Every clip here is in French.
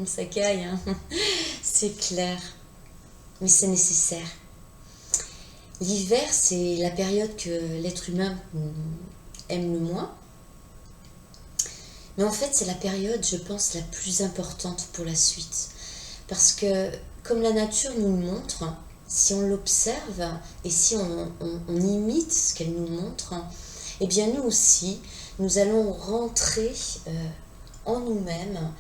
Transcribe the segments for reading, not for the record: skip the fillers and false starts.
comme ça caille, hein. C'est clair. Mais c'est nécessaire. L'hiver, c'est la période que l'être humain aime le moins. Mais en fait, c'est la période, je pense, la plus importante pour la suite. Parce que, comme la nature nous le montre, si on l'observe et si on imite ce qu'elle nous montre, eh bien nous aussi, nous allons rentrer en nous-mêmes,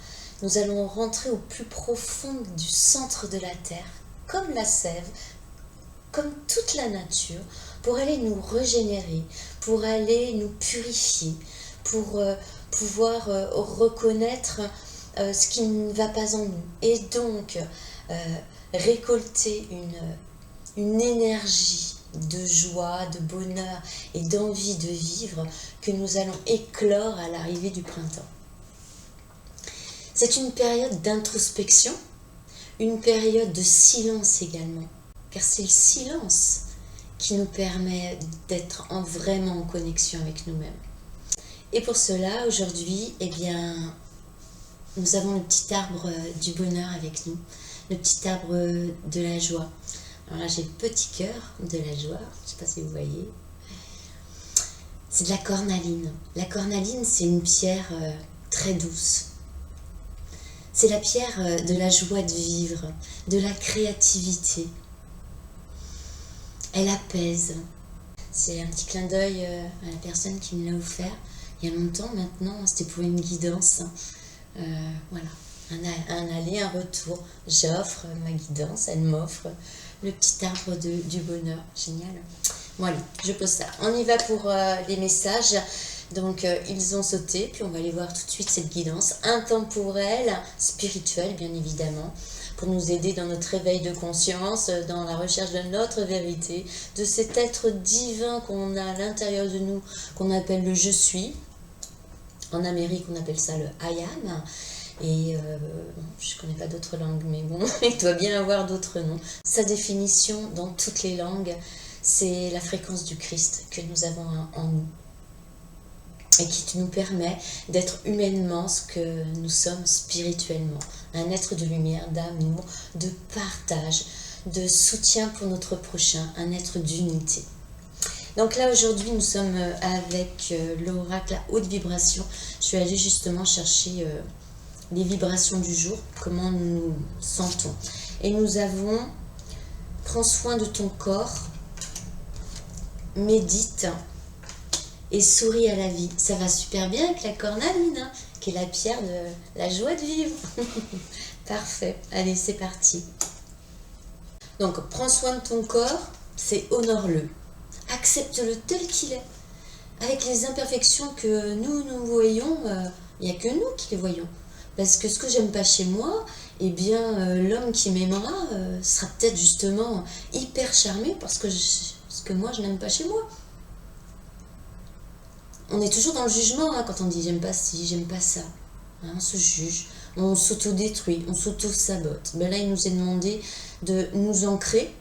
nous allons rentrer au plus profond du centre de la Terre, comme la sève, comme toute la nature, pour aller nous régénérer, pour aller nous purifier, pour pouvoir reconnaître ce qui ne va pas en nous. Et donc, récolter une énergie de joie, de bonheur et d'envie de vivre que nous allons éclore à l'arrivée du printemps. C'est une période d'introspection, une période de silence également, car c'est le silence qui nous permet d'être vraiment en connexion avec nous-mêmes. Et pour cela, aujourd'hui, eh bien, nous avons le petit arbre du bonheur avec nous, le petit arbre de la joie. Alors là, j'ai le petit cœur de la joie, je ne sais pas si vous voyez. C'est de la cornaline. La cornaline, c'est une pierre très douce. C'est la pierre de la joie de vivre, de la créativité. Elle apaise. C'est un petit clin d'œil à la personne qui me l'a offert il y a longtemps maintenant. C'était pour une guidance. Voilà, un aller, un retour. J'offre ma guidance, elle m'offre le petit arbre du bonheur. Génial. Bon allez, je pose ça. On y va pour les messages. Donc ils ont sauté, puis on va aller voir tout de suite cette guidance intemporelle, spirituelle bien évidemment, pour nous aider dans notre éveil de conscience, dans la recherche de notre vérité, de cet être divin qu'on a à l'intérieur de nous, qu'on appelle le je suis. En Amérique, on appelle ça le I am. Et je ne connais pas d'autres langues, mais bon, il doit bien avoir d'autres noms. Sa définition dans toutes les langues, c'est la fréquence du Christ que nous avons en nous. Et qui nous permet d'être humainement ce que nous sommes spirituellement. Un être de lumière, d'amour, de partage, de soutien pour notre prochain, un être d'unité. Donc là aujourd'hui nous sommes avec l'oracle à haute vibration. Je suis allée justement chercher les vibrations du jour, comment nous nous sentons. Et nous avons, prends soin de ton corps, médite et souris à la vie. Ça va super bien avec la cornaline, hein, qui est la pierre de la joie de vivre. Parfait, allez c'est parti. Donc prends soin de ton corps, c'est honore-le. Accepte-le tel qu'il est. Avec les imperfections que nous voyons, il n'y a que nous qui les voyons. Parce que ce que j'aime pas chez moi, eh bien l'homme qui m'aimera sera peut-être justement hyper charmé parce que ce que moi je n'aime pas chez moi. On est toujours dans le jugement hein, quand on dit j'aime pas ci, j'aime pas ça. Hein, on se juge, on s'auto-détruit, on s'auto-sabote. Ben là, il nous est demandé de nous ancrer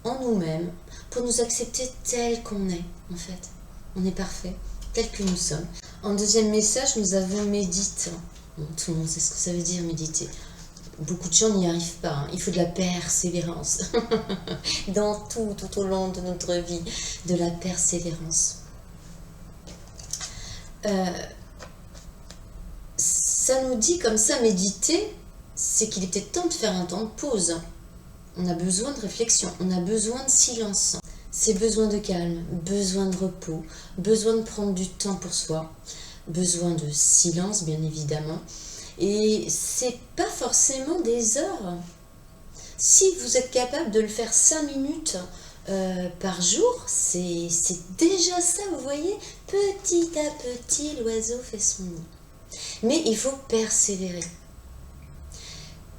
en nous-mêmes pour nous accepter tel qu'on est, en fait. On est parfait, tel que nous sommes. En deuxième message, nous avons médite. Bon, tout le monde sait ce que ça veut dire, méditer. Beaucoup de gens n'y arrivent pas. Hein. Il faut de la persévérance. Dans tout au long de notre vie, de la persévérance. Ça nous dit comme ça, méditer, c'est qu'il est peut-être temps de faire un temps de pause. On a besoin de réflexion, on a besoin de silence. C'est besoin de calme, besoin de repos, besoin de prendre du temps pour soi, besoin de silence bien évidemment. Et c'est pas forcément des heures. Si vous êtes capable de le faire 5 minutes par jour, c'est déjà ça, vous voyez. Petit à petit, l'oiseau fait son nid. Mais il faut persévérer.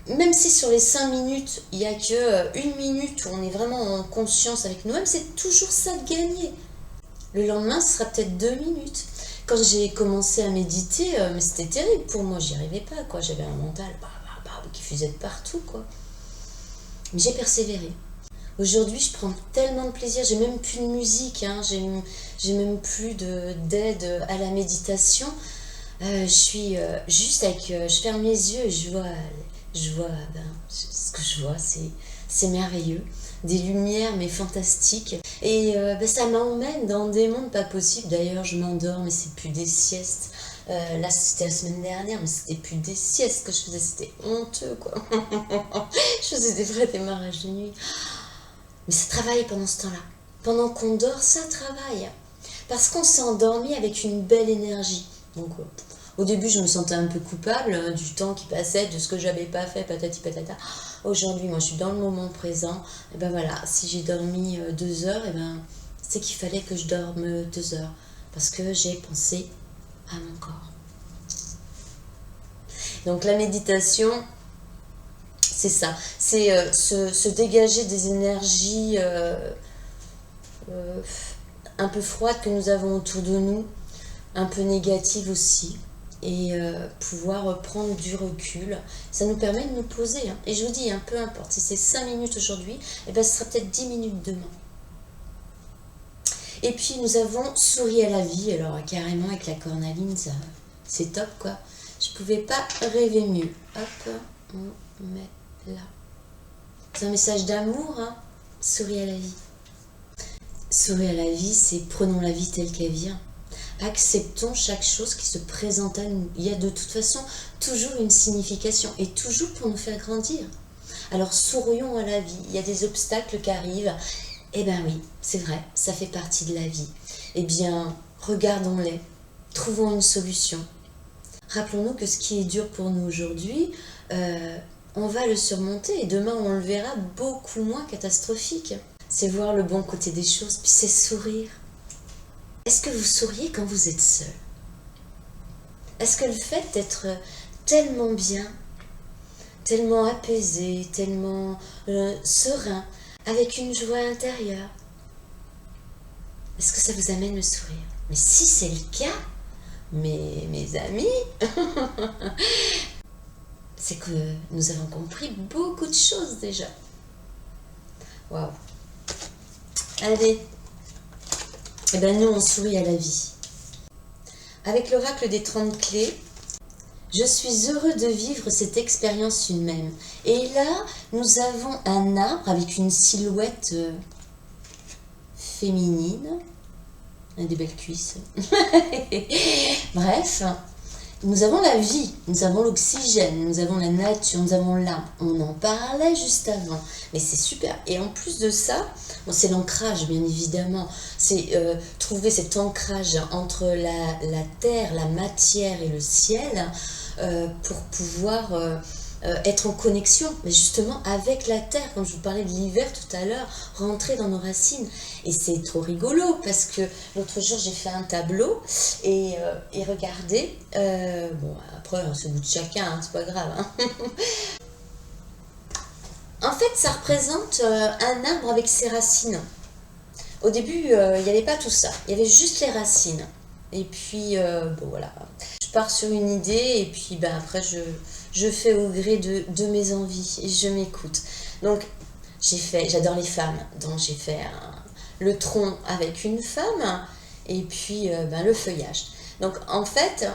Même si sur les 5 minutes, il n'y a que 1 minute où on est vraiment en conscience avec nous-mêmes, c'est toujours ça de gagner. Le lendemain, ce sera peut-être 2 minutes. Quand j'ai commencé à méditer, mais c'était terrible pour moi, j'y arrivais pas, quoi. J'avais un mental qui fusait de partout, quoi. Mais j'ai persévéré. Aujourd'hui, je prends tellement de plaisir, j'ai même plus de musique, hein. J'ai même plus d'aide à la méditation. Je suis juste avec, je ferme les yeux et je vois je vois, ce que je vois, c'est merveilleux. Des lumières, mais fantastiques. Et ça m'emmène dans des mondes pas possibles. D'ailleurs, je m'endors, mais c'est plus des siestes. Là, c'était la semaine dernière, mais c'était plus des siestes que je faisais. C'était honteux, quoi. Je faisais des vrais démarrages de nuit. Mais ça travaille pendant ce temps-là. Pendant qu'on dort, ça travaille. Parce qu'on s'est endormi avec une belle énergie. Donc, au début, je me sentais un peu coupable du temps qui passait, de ce que j'avais pas fait, patati patata. Aujourd'hui, moi, je suis dans le moment présent. Et ben voilà, si j'ai dormi 2 heures, et ben c'est qu'il fallait que je dorme 2 heures. Parce que j'ai pensé à mon corps. Donc, la méditation, c'est ça. C'est se dégager des énergies un peu froides que nous avons autour de nous, un peu négatives aussi. Et pouvoir prendre du recul, ça nous permet de nous poser. Et je vous dis, peu importe, si c'est 5 minutes aujourd'hui, et ben ce sera peut-être 10 minutes demain. Et puis nous avons souri à la vie, alors carrément avec la cornaline, ça, c'est top quoi. Je pouvais pas rêver mieux. Hop, on met là. C'est un message d'amour, souri à la vie. Sourire à la vie, c'est prenons la vie telle qu'elle vient. Acceptons chaque chose qui se présente à nous. Il y a de toute façon toujours une signification et toujours pour nous faire grandir. Alors sourions à la vie. Il y a des obstacles qui arrivent. Eh bien oui, c'est vrai, ça fait partie de la vie. Eh bien, regardons-les. Trouvons une solution. Rappelons-nous que ce qui est dur pour nous aujourd'hui, on va le surmonter et demain on le verra beaucoup moins catastrophique. C'est voir le bon côté des choses, puis c'est sourire. Est-ce que vous souriez quand vous êtes seul? Est-ce que le fait d'être tellement bien, tellement apaisé, tellement serein, avec une joie intérieure, est-ce que ça vous amène le sourire? Mais si c'est le cas, mes amis, c'est que nous avons compris beaucoup de choses déjà. Waouh! Allez! Eh bien, nous, on sourit à la vie. Avec l'oracle des 30 clés, je suis heureux de vivre cette expérience humaine. Et là, nous avons un arbre avec une silhouette féminine. Des belles cuisses. Bref, nous avons la vie, nous avons l'oxygène, nous avons la nature, nous avons l'âme. On en parlait juste avant, mais c'est super. Et en plus de ça, bon, c'est l'ancrage bien évidemment. C'est trouver cet ancrage entre la terre, la matière et le ciel pour pouvoir être en connexion, mais justement avec la terre, comme je vous parlais de l'hiver tout à l'heure, rentrer dans nos racines. Et c'est trop rigolo parce que l'autre jour j'ai fait un tableau et regardez, bon après c'est au bout de chacun, c'est pas grave. En fait ça représente un arbre avec ses racines. Au début il n'y avait pas tout ça, il y avait juste les racines. Et puis bon voilà, je pars sur une idée et puis après je fais au gré de mes envies et je m'écoute. Donc j'adore les femmes, donc j'ai fait le tronc avec une femme et puis le feuillage. Donc en fait,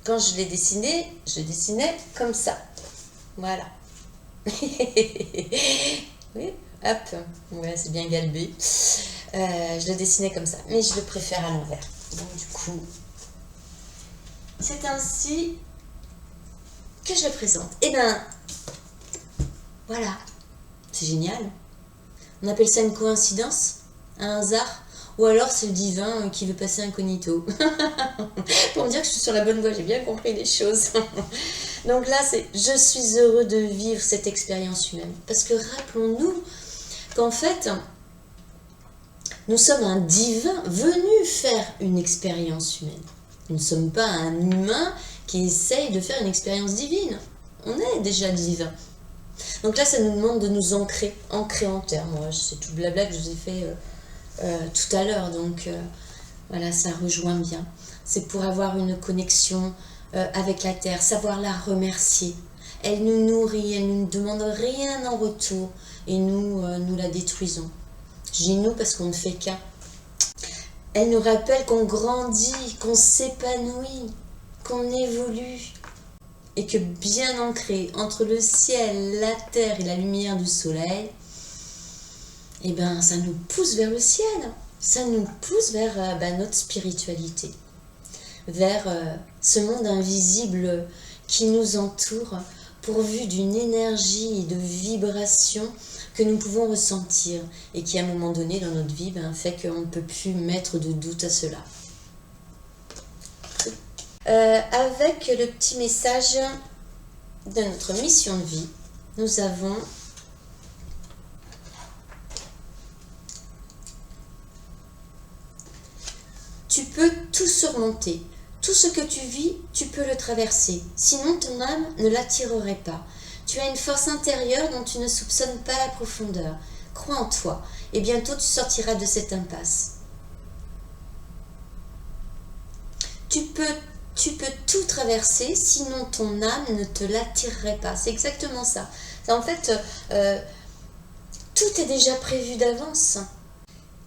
quand je l'ai dessiné, je le dessinais comme ça. Voilà. Oui, hop, ouais, c'est bien galbé. Je le dessinais comme ça, mais je le préfère à l'envers. Donc du coup, c'est ainsi que je le présente. Et voilà, c'est génial. On appelle ça une coïncidence, un hasard, ou alors c'est le divin qui veut passer incognito. Pour me dire que je suis sur la bonne voie, j'ai bien compris les choses. Donc là, c'est je suis heureux de vivre cette expérience humaine. Parce que rappelons-nous qu'en fait, nous sommes un divin venu faire une expérience humaine. Nous ne sommes pas un humain qui essaye de faire une expérience divine. On est déjà divin. Donc là, ça nous demande de nous ancrer en terre. Moi, c'est tout le blabla que je vous ai fait tout à l'heure. Donc voilà, ça rejoint bien. C'est pour avoir une connexion avec la terre, savoir la remercier. Elle nous nourrit, elle ne nous demande rien en retour et nous la détruisons. Je dis nous parce qu'on ne fait qu'un. Elle nous rappelle qu'on grandit, qu'on s'épanouit, qu'on évolue. et que bien ancré entre le ciel, la terre et la lumière du soleil, eh ben, ça nous pousse vers le ciel, ça nous pousse vers notre spiritualité, vers ce monde invisible qui nous entoure, pourvu d'une énergie et de vibration que nous pouvons ressentir et qui, à un moment donné dans notre vie, fait qu'on ne peut plus mettre de doute à cela. Avec le petit message de notre mission de vie, nous avons tu peux tout surmonter. Tout ce que tu vis, tu peux le traverser. Sinon, ton âme ne l'attirerait pas. Tu as une force intérieure dont tu ne soupçonnes pas la profondeur. Crois en toi, et bientôt tu sortiras de cette impasse. Tu peux tout traverser, sinon ton âme ne te l'attirerait pas. C'est exactement ça. En fait, tout est déjà prévu d'avance.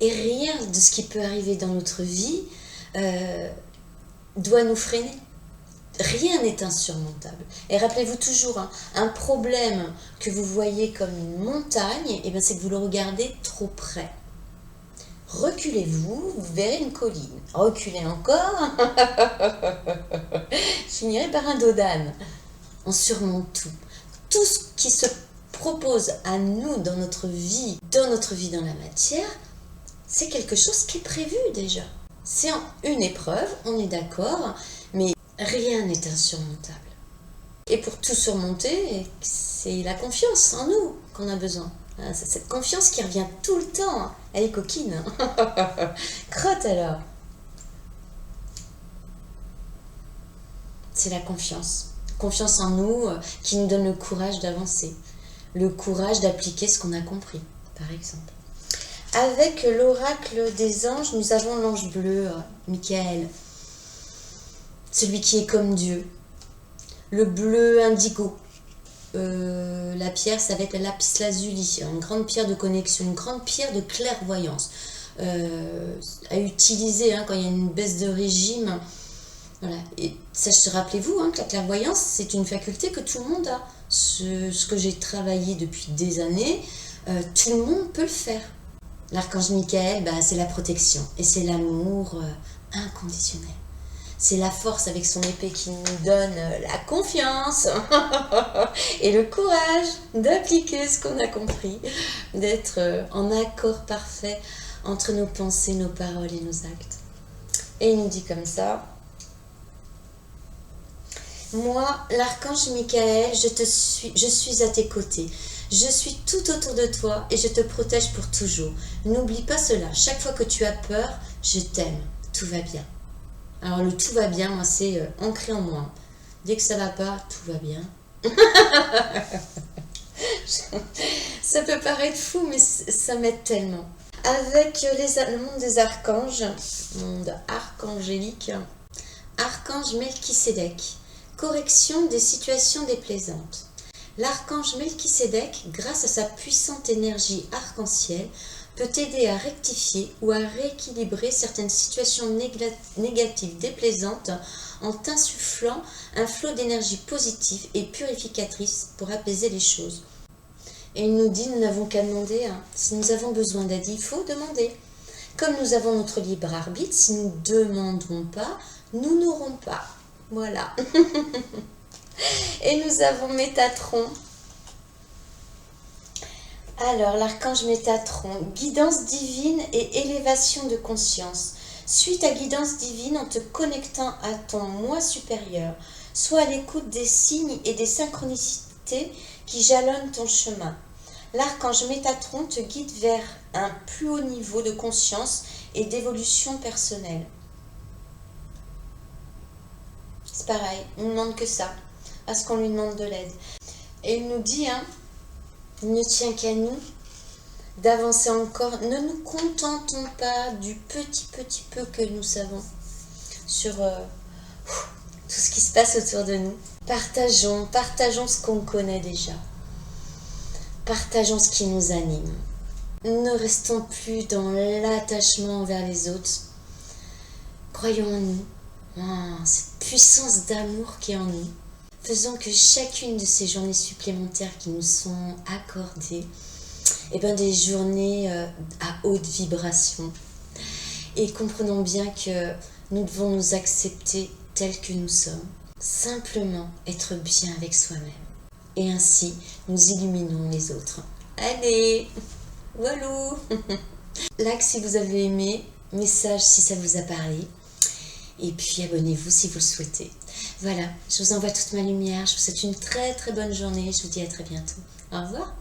Et rien de ce qui peut arriver dans notre vie doit nous freiner. Rien n'est insurmontable. Et rappelez-vous toujours, un problème que vous voyez comme une montagne, c'est que vous le regardez trop près. Reculez-vous, vous verrez une colline. Reculez encore, je finirai par un dos d'âne. On surmonte tout. Tout ce qui se propose à nous dans notre vie dans la matière, c'est quelque chose qui est prévu déjà. C'est une épreuve, on est d'accord, mais rien n'est insurmontable. Et pour tout surmonter, c'est la confiance en nous qu'on a besoin. C'est cette confiance qui revient tout le temps. Elle est coquine. Crotte alors. C'est la confiance. Confiance en nous qui nous donne le courage d'avancer. Le courage d'appliquer ce qu'on a compris, par exemple. Avec l'oracle des anges, nous avons l'ange bleu, Michael. Celui qui est comme Dieu. Le bleu indigo. La pierre, ça va être la lapis lazuli, une grande pierre de connexion, une grande pierre de clairvoyance. À utiliser quand il y a une baisse de régime. Voilà. Et rappelez-vous que la clairvoyance, c'est une faculté que tout le monde a. Ce que j'ai travaillé depuis des années, tout le monde peut le faire. L'archange Michael, c'est la protection et c'est l'amour inconditionnel. C'est la force avec son épée qui nous donne la confiance et le courage d'appliquer ce qu'on a compris, d'être en accord parfait entre nos pensées, nos paroles et nos actes. Et il nous dit comme ça: moi, l'archange Michael, je suis à tes côtés. Je suis tout autour de toi et je te protège pour toujours. N'oublie pas cela. Chaque fois que tu as peur, je t'aime. Tout va bien. Alors le tout va bien, moi c'est ancré en moi. Dès que ça va pas, tout va bien. Ça peut paraître fou, mais ça m'aide tellement. Avec le monde des archanges, monde archangélique, archange Melchisédek, correction des situations déplaisantes. L'archange Melchisédek, grâce à sa puissante énergie arc-en-ciel, peut aider à rectifier ou à rééquilibrer certaines situations négatives déplaisantes en t'insufflant un flot d'énergie positive et purificatrice pour apaiser les choses. Et il nous dit, nous n'avons qu'à demander. Si nous avons besoin d'aide, il faut demander. Comme nous avons notre libre arbitre, si nous ne demandons pas, nous n'aurons pas. Voilà. Et nous avons Métatron. Alors, l'archange Métatron, guidance divine et élévation de conscience. Suis ta guidance divine en te connectant à ton moi supérieur. Sois à l'écoute des signes et des synchronicités qui jalonnent ton chemin. L'archange Métatron te guide vers un plus haut niveau de conscience et d'évolution personnelle. C'est pareil, il ne demande que ça, parce qu'on lui demande de l'aide. Et il nous dit, il ne tient qu'à nous d'avancer encore. Ne nous contentons pas du petit peu que nous savons sur tout ce qui se passe autour de nous. Partageons ce qu'on connaît déjà. Partageons ce qui nous anime. Ne restons plus dans l'attachement envers les autres. Croyons en nous, cette puissance d'amour qui est en nous. Faisons que chacune de ces journées supplémentaires qui nous sont accordées, des journées à haute vibration. Et comprenons bien que nous devons nous accepter tels que nous sommes. Simplement être bien avec soi-même. Et ainsi, nous illuminons les autres. Allez, walou. Like si vous avez aimé, message si ça vous a parlé. Et puis abonnez-vous si vous le souhaitez. Voilà, je vous envoie toute ma lumière. Je vous souhaite une très très bonne journée. Je vous dis à très bientôt. Au revoir.